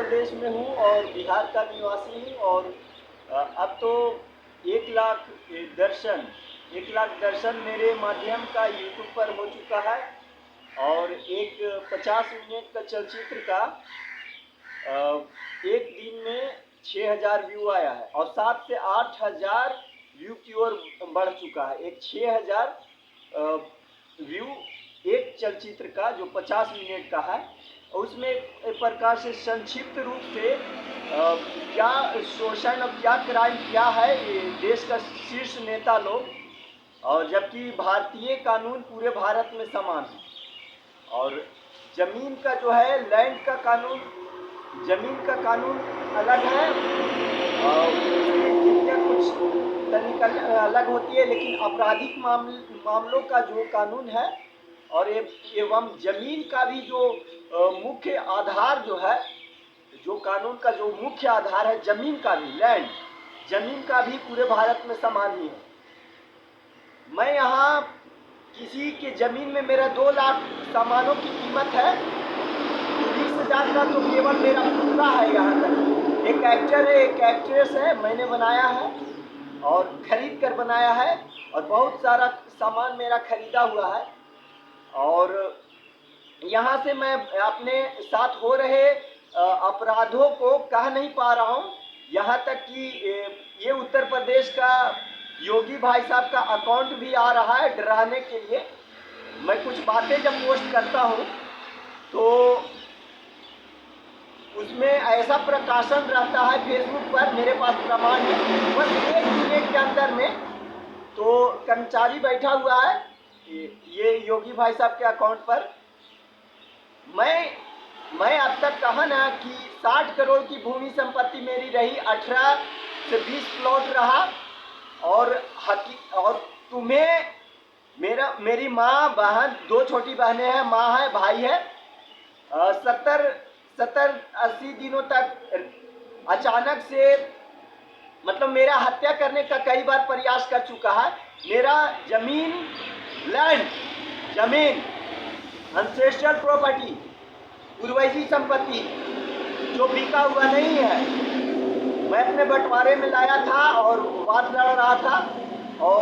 प्रदेश में हूँ और बिहार का निवासी हूँ। और अब तो 1 लाख दर्शन 1 लाख दर्शन मेरे माध्यम का यूट्यूब पर हो चुका है। और एक 50 मिनट का चलचित्र का एक दिन में 6,000 व्यू आया है और 7 से 8,000 व्यू की ओर बढ़ चुका है। एक 6,000 व्यू एक चलचित्र का जो 50 मिनट का है। और उसमें एक प्रकार से संक्षिप्त रूप से क्या शोषण और क्या क्राइम क्या है ये देश का शीर्ष नेता लोग, और जबकि भारतीय कानून पूरे भारत में समान है। और जमीन का जो है लैंड का कानून, जमीन का कानून अलग है और कुछ तरीका अलग होती है, लेकिन आपराधिक मामलों का जो कानून है और एवं जमीन का भी जो मुख्य आधार जो है, जो कानून का जो मुख्य आधार है जमीन का भी, लैंड जमीन का भी पूरे भारत में समान ही है। मैं यहाँ किसी के जमीन में मेरा 2 लाख सामानों की कीमत है, 20,000 का तो केवल मेरा पुतला है। यहाँ तक एक एक्टर है, एक एक्ट्रेस है, मैंने बनाया है और खरीद कर बनाया है और बहुत सारा सामान मेरा खरीदा हुआ है। और यहाँ से मैं अपने साथ हो रहे अपराधों को कह नहीं पा रहा हूँ। यहाँ तक कि ये उत्तर प्रदेश का योगी भाई साहब का अकाउंट भी आ रहा है डराने के लिए। मैं कुछ बातें जब पोस्ट करता हूँ तो उसमें ऐसा प्रकाशन रहता है फेसबुक पर, मेरे पास प्रमाण है, बस 1 मिनट के अंदर में तो कर्मचारी बैठा हुआ है ये योगी भाई साहब के अकाउंट पर। मैं अब तक कहा ना कि 60 करोड़ की भूमि संपत्ति मेरी रही, 18 से 20 प्लॉट रहा। और तुम्हें मेरी माँ बहन, 2 छोटी बहनें हैं, माँ है, भाई है। 70-80 दिनों तक अचानक से मतलब मेरा हत्या करने का कई बार प्रयास कर चुका है। मेरा जमीन, लैंड, जमीन, एंसेस्ट्रल प्रॉपर्टी, पूर्वजी संपत्ति जो बिका हुआ नहीं है, मैं अपने बंटवारे में लाया था और बात लड़ रहा था। और